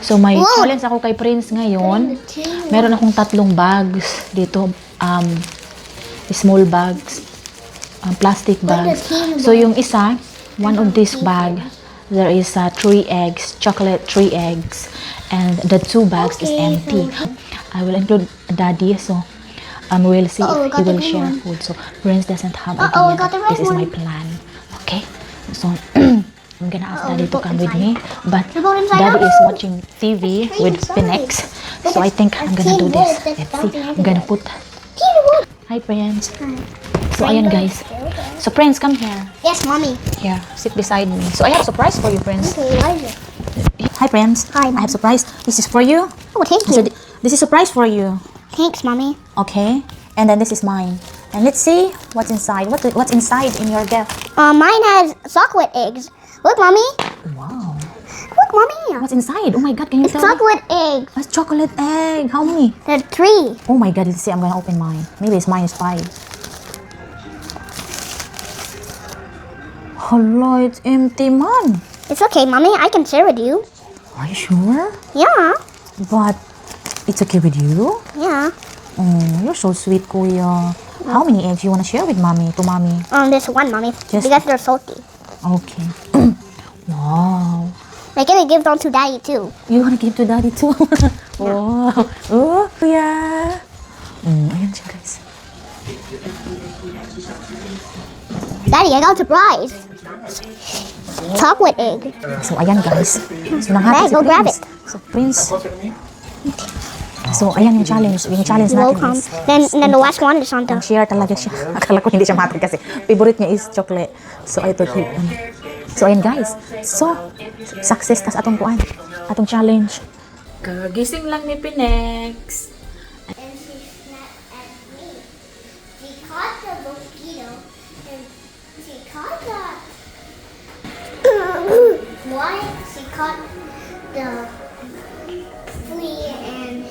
So may challenge ako kay Prince ngayon. Meron akong 3 bags dito, small bags, plastic bags. So yung isa, one of this bag, there is 3 eggs, chocolate 3 eggs, and the 2 bags is empty. I will include Daddy, so we'll see if he will share food. So Prince doesn't have idea. This is my plan. Okay, so I'm gonna ask Daddy to come with me, but Daddy is watching TV with Phoenix, so I think I'm gonna do this. Let's see. I'm gonna put. Hi, Prince. So ayan guys. So Prince, come here. Yes, mommy. Here, sit beside me. So I have a surprise for you, Prince. Okay, what is it? Hi, Prince. Hi, I have a surprise. This is for you. Oh, thank So you. this is a surprise for you. Thanks, mommy. Okay, and then this is mine. And let's see what's inside. What's inside in your gift? Mine has chocolate eggs. Look, mommy. Wow. Look, mommy. What's inside? Oh my God, can you It's tell me? chocolate eggs. What's chocolate egg? How many? There's 3. Oh my God, let's see. I'm gonna open mine. Maybe it's mine is 5. Hello, it's empty, man. It's okay, mommy. I can share with you. Are you sure? Yeah. But it's okay with you? Yeah. Oh, you're so sweet, Kuya. How many eggs you wanna share with mommy? To mommy? There's 1, mommy. Just- Because they're salty. Okay. Wow. I can give them to daddy too. You wanna give to Daddy too? Wow. Oh, Kuya. Ayan siya, guys. Daddy, I got a surprise. Chocolate egg. So, ayan guys. So, nanghatid Hey, si go grab Prince. So, Prince. So, ayan yung challenge. Yung challenge You're natin welcome. is Then the last one is on the. share talaga siya. Akala ko hindi siya matag kasi favorite niya is chocolate. So, I thought So, ayan guys. So, success tas atong kuan. Atong challenge. Kagising lang ni Pinex. And she snapped at me. She caught the mosquito and she caught the why? She caught the flea and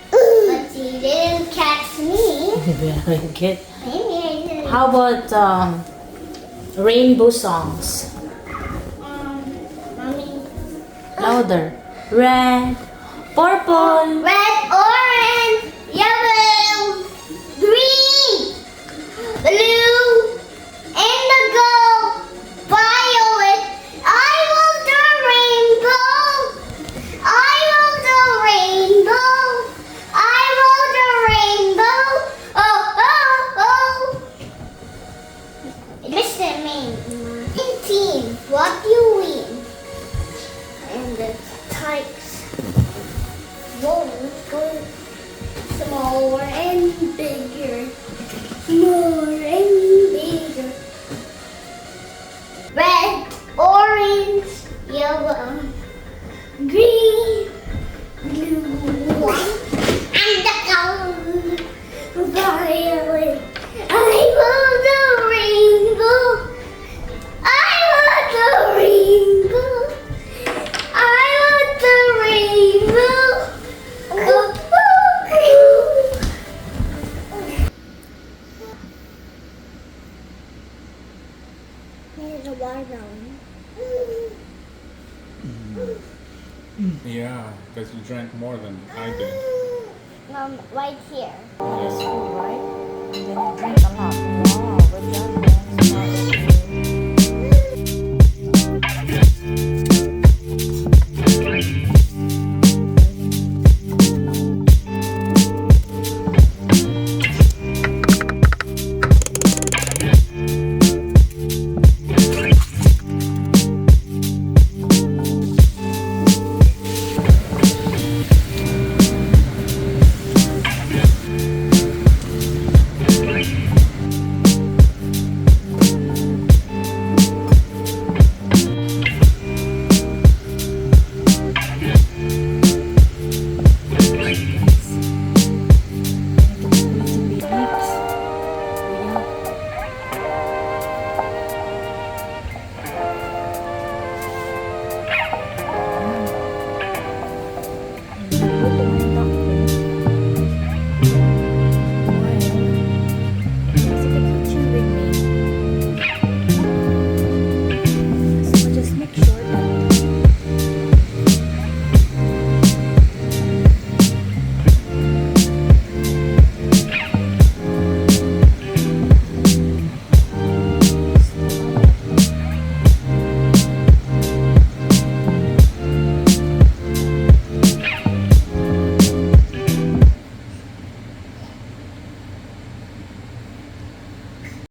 but she didn't catch me. Very good. Maybe I didn't. How about rainbow songs? Mommy. Louder. Red, purple. Red, orange, yellow, green, blue, indigo, violet. I love the rainbow. I love the rainbow. I love the rainbow. Oh, oh, oh. Listen to me. 18. What do you mean? And the types. Go smaller and bigger, more and bigger. Red, orange, yellow, green, blue, and the color violet. I love the rainbow. I love the rainbow. I want the rainbow. There's a watermelon. Yeah, because you drank more than I did. Right here. Yes, right. And then you drink a lot. Wow, good job.